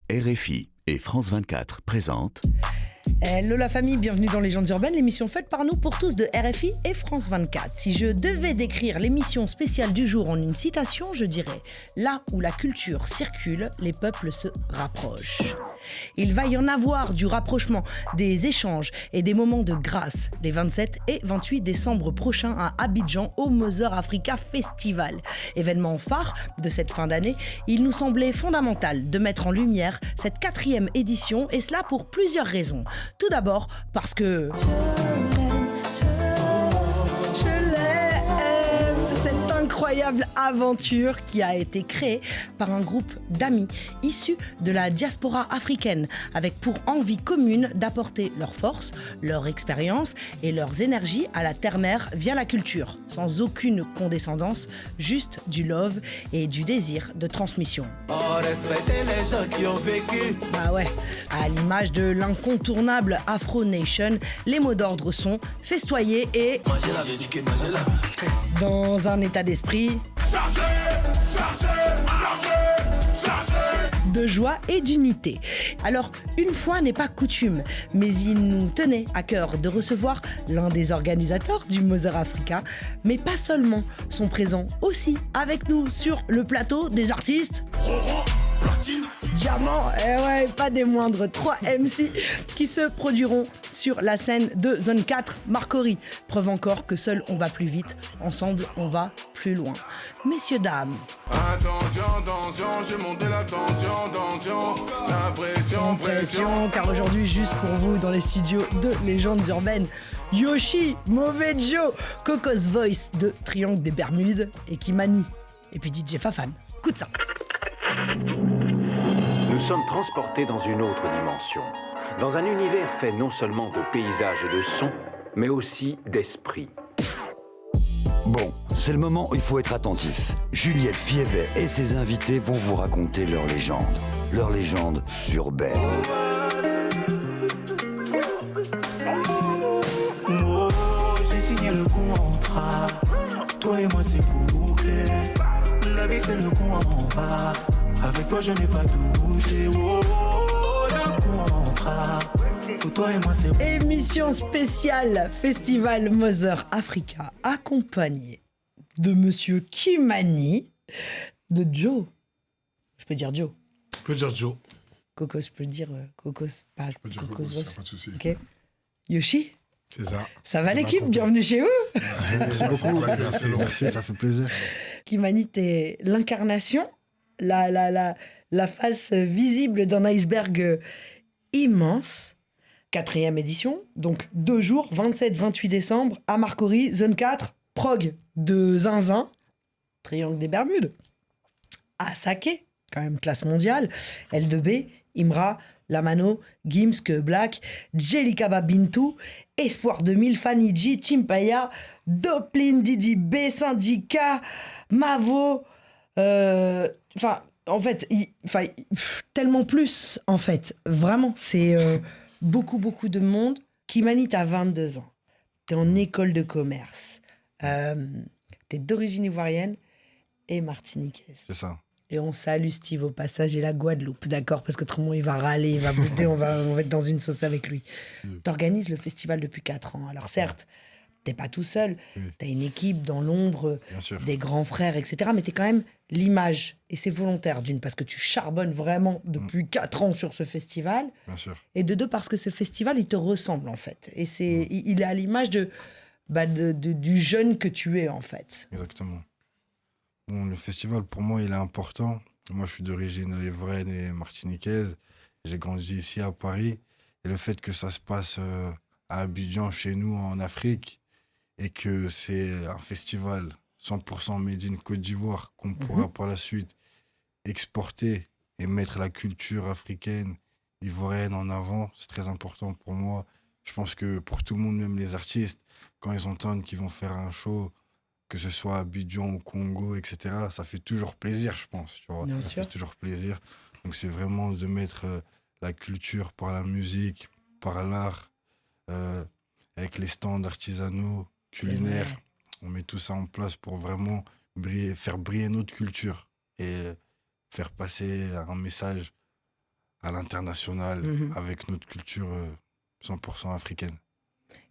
RFI et France 24 présentent... Hello la famille, bienvenue dans Légendes urbaines, l'émission faite par nous pour tous de RFI et France 24. Si je devais décrire l'émission spéciale du jour en une citation, je dirais « Là où la culture circule, les peuples se rapprochent ». Il va y en avoir du rapprochement, des échanges et des moments de grâce les 27 et 28 décembre prochains à Abidjan au Mother Africa Festival. Événement phare de cette fin d'année, il nous semblait fondamental de mettre en lumière cette 4e édition et cela pour plusieurs raisons. Tout d'abord parce que... incroyable aventure qui a été créée par un groupe d'amis issus de la diaspora africaine avec pour envie commune d'apporter leur force, leur expérience et leurs énergies à la terre-mère via la culture, sans aucune condescendance, juste du love et du désir de transmission. Oh, respectez les gens qui ont vécu. Bah ouais, à l'image de l'incontournable Afro Nation, les mots d'ordre sont festoyer et... dans un état d'esprit de joie et d'unité. Alors, une fois n'est pas coutume, mais il nous tenait à cœur de recevoir l'un des organisateurs du Mother Africa, mais pas seulement, sont présents aussi avec nous sur le plateau des artistes... Diamant, et ouais, pas des moindres, 3 MC qui se produiront sur la scène de Zone 4, Marcory. Preuve encore que seul on va plus vite, ensemble on va plus loin. Messieurs, dames. Attention, j'ai monté la tension, la pression. Car aujourd'hui, juste pour vous, dans les studios de Légendes urbaines, Yoshi, Mauvais Joe, Cocos Voice de Triangle des Bermudes et Kimani. Et puis DJ Fafan. Écoute ça. Nous sommes transportés dans une autre dimension, dans un univers fait non seulement de paysages et de sons, mais aussi d'esprit. Bon, c'est le moment où il faut être attentif. Juliette Fievet et ses invités vont vous raconter leur légende urbaine. Oh, j'ai signé le contrat. Toi et moi c'est bouclé. La vie c'est le contrat. Avec toi je n'ai pas touché. Oh, le contrat. Pour toi et moi c'est... Émission spéciale Festival Mother Africa, accompagnée de Monsieur Kimani, de Joe. Je peux dire Joe. Je peux dire Joe. Cocos, je peux dire Cocos. Pas Je peux dire Cocos, Cocos, pas de souci. Ok. Yoshi, C'est ça. ça va l'équipe? Bienvenue chez vous. Merci beaucoup. Merci, ça fait plaisir. Kimani, t'es l'incarnation, la face visible d'un iceberg immense. 4e édition, donc 2 jours, 27-28 décembre, à Marcory, Zone 4, prog de Zinzin, Triangle des Bermudes, à Saké, quand même classe mondiale, L2B, Imra, Lamano, Gimsk, Black, Jelikaba Bintou, Espoir 2000, Fanny G, Timpaya, Doplin, Didi B, Syndicat, Mavo, en fait, tellement plus, en fait, vraiment, c'est beaucoup de monde. Kimani, t'as 22 ans, t'es en école de commerce, t'es d'origine ivoirienne et martiniquaise. C'est ça. Et on salue Steve au passage et la Guadeloupe, d'accord? Parce qu'autrement, il va râler, il va bouder, on va être dans une sauce avec lui. T'organises le festival depuis 4 ans. Alors certes, t'es pas tout seul, t'as une équipe dans l'ombre, des grands frères, etc. Mais t'es quand même l'image. Et c'est volontaire, d'une, parce que tu charbonnes vraiment depuis 4 ans sur ce festival. Bien sûr. Et de 2, parce que ce festival, il te ressemble, en fait. Et il est à l'image du jeune que tu es, en fait. Exactement. Bon, le festival, pour moi, il est important. Moi, je suis d'origine ivoirienne et martiniquaise. J'ai grandi ici à Paris. Et le fait que ça se passe à Abidjan, chez nous, en Afrique, et que c'est un festival 100% made in Côte d'Ivoire qu'on pourra par la suite exporter et mettre la culture africaine, ivoirienne en avant, c'est très important pour moi. Je pense que pour tout le monde, même les artistes, quand ils entendent qu'ils vont faire un show, que ce soit à Abidjan, au Congo, etc., ça fait toujours plaisir, je pense. Tu vois, ça fait toujours plaisir. Donc c'est vraiment de mettre la culture par la musique, par l'art, avec les stands artisanaux, culinaires. On met tout ça en place pour vraiment faire briller notre culture et faire passer un message à l'international avec notre culture 100% africaine.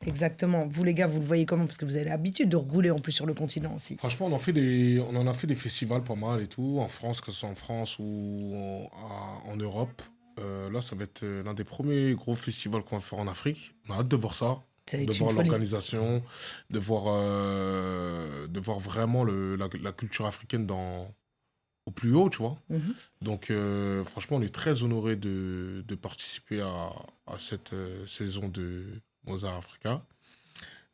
Exactement. Vous, les gars, vous le voyez comment? Parce que vous avez l'habitude de rouler en plus sur le continent aussi. Franchement, on en a fait des festivals pas mal et tout, en France, que ce soit en France ou en Europe. Là, ça va être l'un des premiers gros festivals qu'on va faire en Afrique. On a hâte de voir ça, de voir l'organisation, de voir vraiment la culture africaine au plus haut, tu vois. Donc, franchement, on est très honorés de participer à cette saison de Mozart Africa.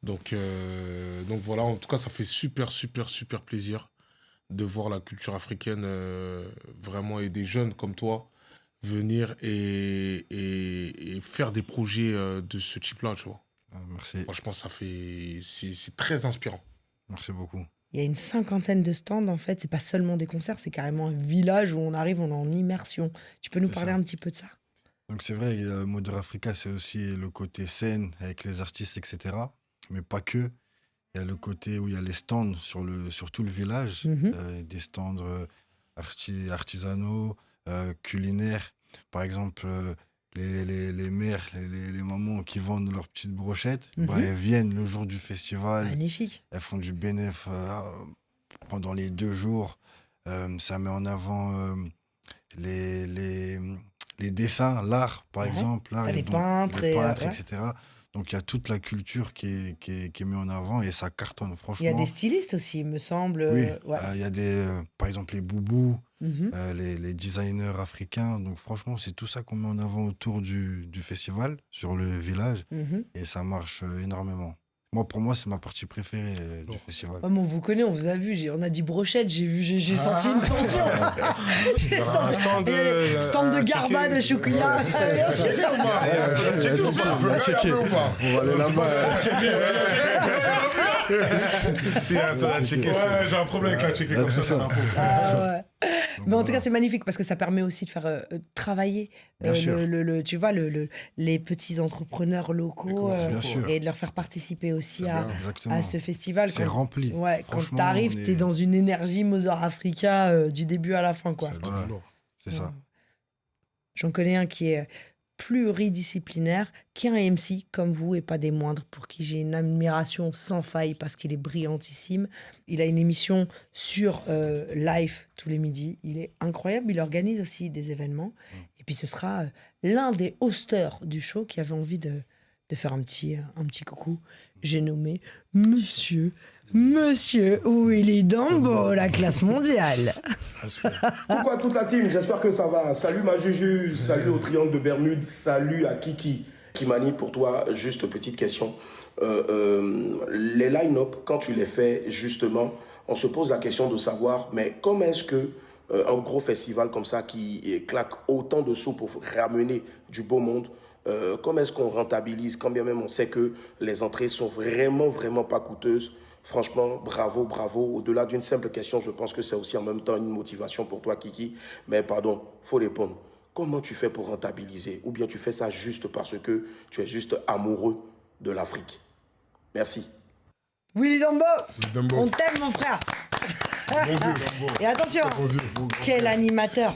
Donc voilà, en tout cas, ça fait super plaisir de voir la culture africaine vraiment et des jeunes comme toi venir et faire des projets de ce type-là, tu vois. Merci. Franchement, c'est très inspirant. Merci beaucoup. Il y a une 50aine de stands, en fait. C'est pas seulement des concerts, c'est carrément un village où on arrive, on est en immersion. Tu peux nous parler un petit peu de ça? Donc c'est vrai, Mozart Africa, c'est aussi le côté scène avec les artistes, etc. Mais pas que. Il y a le côté où il y a les stands sur tout le village, des stands artisanaux, culinaires. Par exemple, les mères, les mamans qui vendent leurs petites brochettes, elles viennent le jour du festival. Magnifique. Elles font du bénéf pendant les 2 jours. Ça met en avant les dessins, l'art, par exemple. L'art, les peintres, etc. Donc, il y a toute la culture qui est mise en avant et ça cartonne, franchement. Il y a des stylistes aussi, il me semble. Oui, il y a par exemple, les boubous, les designers africains. Donc, franchement, c'est tout ça qu'on met en avant autour du festival, sur le village. Et ça marche énormément. Pour moi, c'est ma partie préférée du festival. On vous connaît, on vous a vu. On a dit brochette, j'ai senti une tension. J'ai senti stand de garba, de choukouya. On va aller là-bas. J'ai un problème avec la checker comme ça. Mais en tout cas, c'est magnifique parce que ça permet aussi de faire travailler tu vois, les petits entrepreneurs locaux et de leur faire participer aussi à ce festival. C'est rempli. Ouais, quand tu arrives, tu es dans une énergie Mozart Africa du début à la fin, quoi. C'est ça. J'en connais un qui est pluridisciplinaire, qui est un MC comme vous et pas des moindres, pour qui j'ai une admiration sans faille parce qu'il est brillantissime. Il a une émission sur Live tous les midis. Il est incroyable. Il organise aussi des événements. Et puis ce sera l'un des hosteurs du show qui avait envie de faire un petit coucou. J'ai nommé Monsieur Willy Dambo, la classe mondiale. Coucou à toute la team, j'espère que ça va. Salut ma Juju, salut au Triangle de Bermude, salut à Kiki. Kimani, pour toi, juste petite question. Les line-up, quand tu les fais, justement, on se pose la question de savoir, mais comment est-ce que un gros festival comme ça qui claque autant de sous pour ramener du beau monde, comment est-ce qu'on rentabilise, quand bien même on sait que les entrées sont vraiment pas coûteuses. Franchement, bravo. Au-delà d'une simple question, je pense que c'est aussi en même temps une motivation pour toi, Kiki. Mais pardon, faut répondre. Comment tu fais pour rentabiliser? Ou bien tu fais ça juste parce que tu es juste amoureux de l'Afrique? Merci. Willy Dambo, on t'aime, mon frère. Et attention, quel animateur,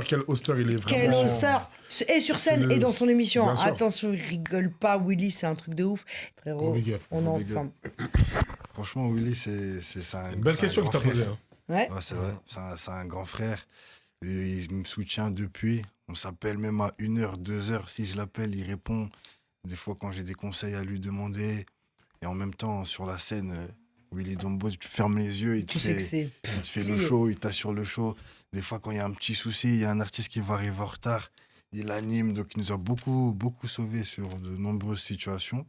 quel hosteur il est vraiment. Quel hosteur. Et sur scène et dans son émission. Attention, il rigole pas, Willy, c'est un truc de ouf. Frérot, on est ensemble. Franchement, Willy, c'est une belle question que tu as posée. Ouais, c'est vrai, c'est un grand frère. Il me soutient depuis. On s'appelle même à 1h, 2h. Si je l'appelle, il répond. Des fois, quand j'ai des conseils à lui demander. Et en même temps, sur la scène, Willy Dambo, tu fermes les yeux, il te fait le show, il t'assure le show. Des fois, quand il y a un petit souci, il y a un artiste qui va arriver en retard, il anime. Donc, il nous a beaucoup sauvés sur de nombreuses situations.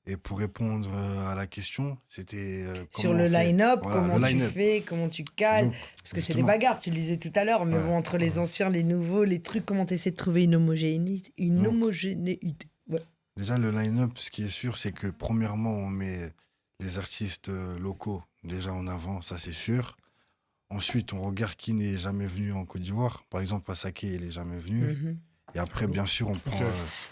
Et pour répondre à la question, c'était... sur le line-up, comment tu fais, comment tu cales. Parce que c'est des bagarres, tu le disais tout à l'heure, mais bon, entre les anciens, les nouveaux, les trucs, comment tu essaies de trouver une homogénéité. Ouais. Déjà, le line-up, ce qui est sûr, c'est que premièrement, on met les artistes locaux déjà en avant, ça c'est sûr. Ensuite, on regarde qui n'est jamais venu en Côte d'Ivoire. Par exemple, Asake, il n'est jamais venu. Et après, bien sûr, on prend...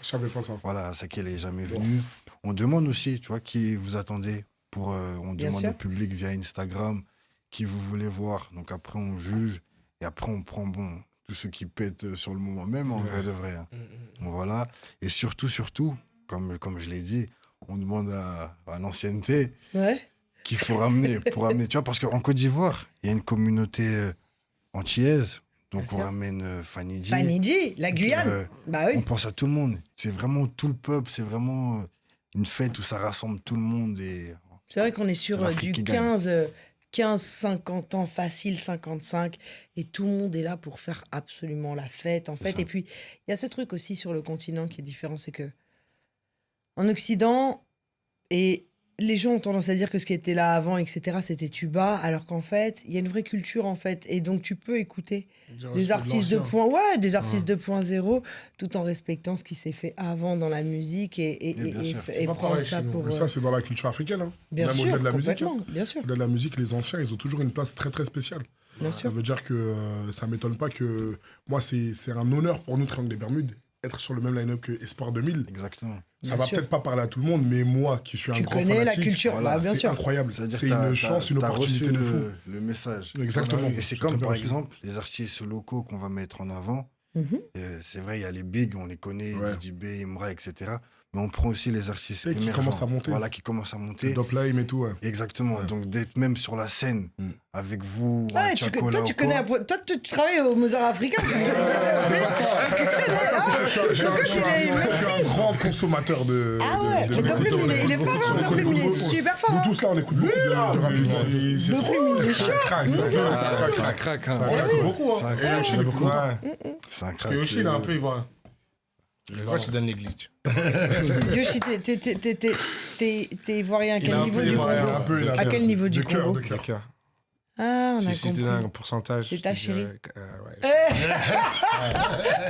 Je savais pas ça. Voilà, Asake, il n'est jamais venu. On demande aussi, tu vois, qui vous attendez. On demande au public via Instagram qui vous voulez voir. Donc après, on juge. Et après, on prend, tous ceux qui pètent sur le moment même, en vrai de vrai. Hein. Donc, voilà. Et surtout, comme je l'ai dit, on demande à l'ancienneté qu'il faut ramener. Pour ramener, tu vois, parce qu'en Côte d'Ivoire, il y a une communauté antillaise. Donc, on ramène Fanny G. Fanny G, la Guyane. Bah oui. On pense à tout le monde. C'est vraiment tout le peuple. C'est vraiment une fête où ça rassemble tout le monde. C'est vrai qu'on est sur du 15-50 ans facile, 55. Et tout le monde est là pour faire absolument la fête, en fait. Et puis, il y a ce truc aussi sur le continent qui est différent. C'est que en Occident, et les gens ont tendance à dire que ce qui était là avant, etc., c'était tuba, alors qu'en fait, il y a une vraie culture, en fait. Et donc, tu peux écouter des artistes de point, des artistes 2.0, tout en respectant ce qui s'est fait avant dans la musique et prendre ça pour... Mais ça, c'est dans la culture africaine. Hein. Bien sûr, au-delà de la musique. Bien sûr. Au-delà de la musique, les anciens, ils ont toujours une place très, très spéciale. Bien sûr. Ça veut dire que ça ne m'étonne pas que... Moi, c'est un honneur pour nous, Triangle des Bermudes, être sur le même line-up que Espoir 2000. Exactement. Ça va peut-être pas parler à tout le monde, mais moi, qui suis un grand fanatique... Tu connais la culture, voilà, bien c'est sûr. incroyable. C'est une chance, une opportunité de fou. Le message. Exactement. Et c'est comme, par exemple, les artistes locaux qu'on va mettre en avant. C'est vrai, il y a les bigs, on les connaît, DJB, Imra, etc. Mais on prend aussi les artistes émergents. Qui commencent à monter. Voilà, qui commencent à monter. Doplime et tout, ouais. Exactement. Donc, d'être même sur la scène avec vous, toi, tu travailles au Mozart Africa. C'est pas ça. Je suis un grand consommateur de... Ah ouais, il est fort, il est super fort. Nous tous là, on écoute beaucoup de rap. Il est chaud. Ça craque. Ça craque beaucoup. C'est un crack. Yoshi, il est un peu ivoirien. Je crois que je donne les glitches. Yoshi, t'es ivoirien à quel niveau du Congo? À quel niveau du Congo? De cœur. Ah, on a Si c'était compris. un pourcentage. C'est ta chérie.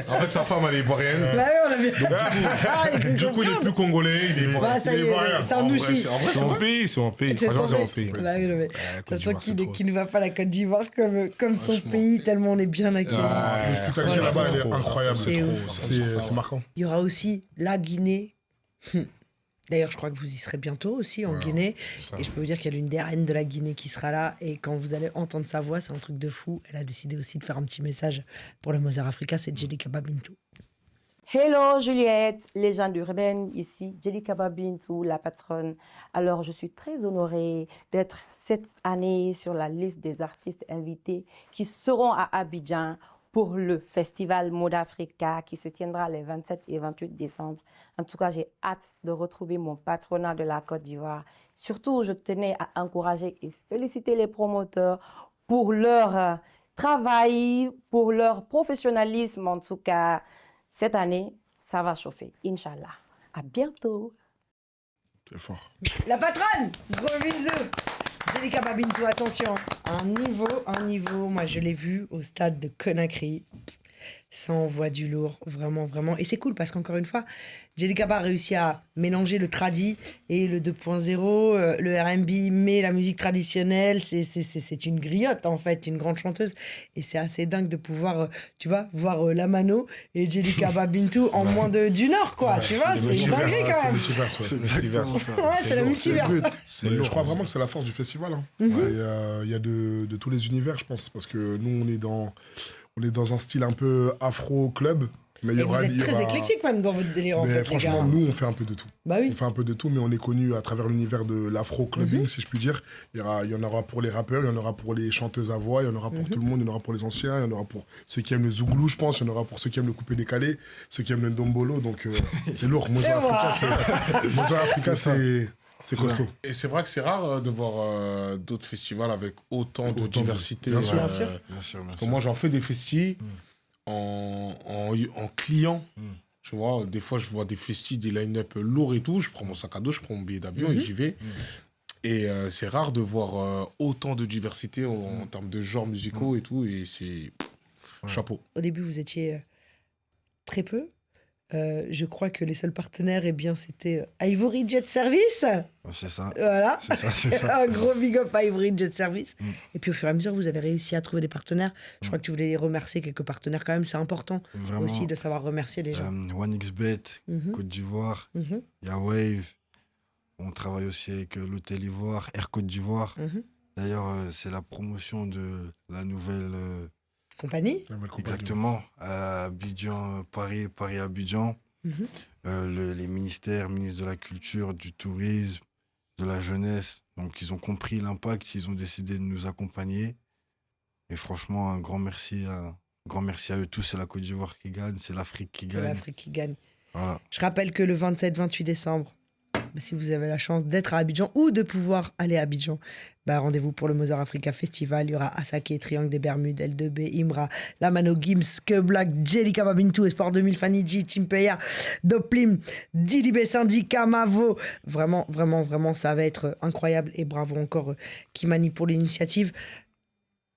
En fait, sa femme, elle est ivoirienne. Bah oui, on a vu. Du coup, il est plus congolais, il est ivoirien. Bah, ça y est, c'est un ouchi. En vrai, C'est mon pays, c'est mon pays. C'est Franchement, ton c'est mon pays. Bah oui, mais Côte ça sent d'Ivoire, qu'il ne va pas à la Côte d'Ivoire comme son pays, tellement on est bien accueillis. L'hospitalité là-bas, elle est incroyable. C'est ouf. C'est marquant. Il y aura aussi la Guinée. D'ailleurs, je crois que vous y serez bientôt aussi en Guinée. Et je peux vous dire qu'il y a l'une des reines de la Guinée qui sera là. Et quand vous allez entendre sa voix, c'est un truc de fou. Elle a décidé aussi de faire un petit message pour le Mozart Africa. C'est Djelika Babintou. Hello Juliette, légende urbaine, ici Djelika Babintou, la patronne. Alors je suis très honorée d'être cette année sur la liste des artistes invités qui seront à Abidjan pour le festival Mode Africa qui se tiendra les 27 et 28 décembre. En tout cas, j'ai hâte de retrouver mon patronat de la Côte d'Ivoire. Surtout, je tenais à encourager et féliciter les promoteurs pour leur travail, pour leur professionnalisme en tout cas. Cette année, ça va chauffer, Inch'Allah. À bientôt. C'est fort. La patronne, gros bisous. Djelika Babintou, attention, un niveau, moi je l'ai vu au stade de Conakry. Ça envoie du lourd, vraiment, vraiment. Et c'est cool parce qu'encore une fois, Djelika a réussi à mélanger le tradi et le 2.0, le R&B, mais la musique traditionnelle, c'est une griotte en fait, une grande chanteuse. Et c'est assez dingue de pouvoir, tu vois, voir la Mano et Djelika Babintou en moins d'une heure, quoi. Tu vois, c'est une dinguerie quand même. C'est le multiverse. C'est le multiverse. Je crois vraiment que c'est la force du festival. Hein. Il y a de tous les univers, je pense, parce que nous, on est dans un style un peu afro-club. Mais vous êtes très éclectique même dans votre délire, en mais fait, franchement, les gars. nous, on fait un peu de tout. Bah oui. On fait un peu de tout, mais on est connu à travers l'univers de l'afro-clubbing, si je puis dire. Il y en aura pour les rappeurs, il y en aura pour les chanteuses à voix, il y en aura pour tout le monde, il y en aura pour les anciens, il y en aura pour ceux qui aiment le zouglou, je pense, il y en aura pour ceux qui aiment le coupé décalé, ceux qui aiment le ndombolo, donc c'est lourd. Mozart Africa, c'est costaud. Et c'est vrai que c'est rare de voir d'autres festivals avec autant de diversité. Bien sûr. Parce que moi, j'en fais des festis en client. Tu vois, des fois, je vois des festis, des line-up lourds et tout. Je prends mon sac à dos, je prends mon billet d'avion et j'y vais. Et c'est rare de voir autant de diversité en termes de genres musicaux et tout. Et c'est chapeau. Au début, vous étiez très peu. Je crois que les seuls partenaires, eh bien, c'était Ivory Jet Service. C'est ça. Voilà. C'est ça. Un gros big up à Ivory Jet Service. Et puis au fur et à mesure, vous avez réussi à trouver des partenaires. Je crois que tu voulais remercier quelques partenaires quand même. C'est important aussi de savoir remercier les gens. 1xBet, Côte d'Ivoire, il y a Wave. On travaille aussi avec l'Hôtel Ivoire, Air Côte d'Ivoire. D'ailleurs, c'est la promotion de la nouvelle Compagnie. Exactement. À Abidjan, Paris, Abidjan. Les ministères de la Culture, du Tourisme, de la Jeunesse. Donc, ils ont compris l'impact, ils ont décidé de nous accompagner. Et franchement, un grand merci à eux tous. C'est la Côte d'Ivoire qui gagne, c'est l'Afrique qui gagne. C'est l'Afrique qui gagne. Voilà. Je rappelle que le 27-28 décembre, si vous avez la chance d'être à Abidjan ou de pouvoir aller à Abidjan, rendez-vous pour le Mozart Africa Festival. Il y aura Asake, Triangle des Bermudes, L2B, Imra, Lamano, Gims, Que Black, Jelly Kababintou, Espoir 2000, Fanny G, Timpeya, Doplim, Didibé, Syndicat, Mavo. Vraiment, vraiment, vraiment, ça va être incroyable. Et bravo encore Kimani pour l'initiative.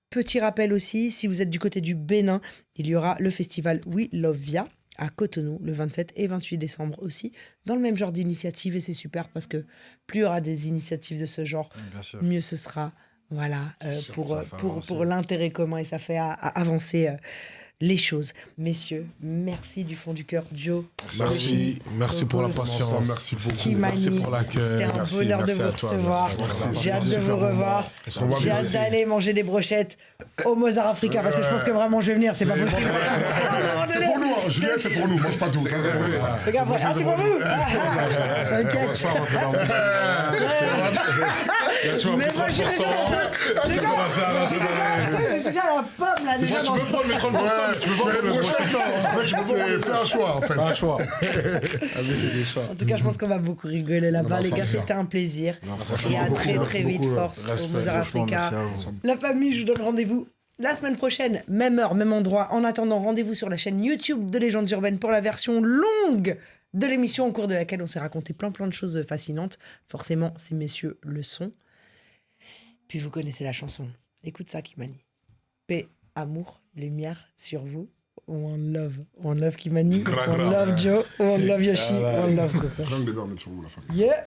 Petit rappel aussi, si vous êtes du côté du Bénin, il y aura le festival We Love Via à Cotonou, le 27 et 28 décembre aussi, dans le même genre d'initiative. Et c'est super parce que plus il y aura des initiatives de ce genre, mieux ce sera. Voilà, pour l'intérêt commun, et ça fait avancer les choses. Messieurs, merci du fond du cœur. Joe. Merci pour la patience. Merci beaucoup. Kimani, merci pour l'accueil. C'était un bonheur de vous recevoir. J'ai hâte de vous revoir. J'ai hâte d'aller manger des brochettes au Mozart Africa parce que je pense que vraiment je vais venir, c'est pas possible. C'est pour nous, Julien, c'est pour nous. Mange pas tout. C'est pour vous. J'ai déjà la pomme là déjà. Tu peux prendre les 30%, mais tu peux pas prendre le Fais un choix en fait. Un choix. C'est des choix. En tout cas, je pense qu'on va beaucoup rigoler là-bas. Les gars, c'était un plaisir. Et à très très vite. Force au Mozart Africa. La famille, je vous donne rendez-vous la semaine prochaine, même heure, même endroit. En attendant, rendez-vous sur la chaîne YouTube de Légendes Urbaines pour la version longue de l'émission au cours de laquelle on s'est raconté plein de choses fascinantes. Forcément, ces messieurs le sont. Puis vous connaissez la chanson. Écoute ça, Kimani. Paix, amour, lumière sur vous. One love Kimani. One love Joe. One love Yoshi. One love Coco. Rien que des bermudes sur vous, la famille. Yeah.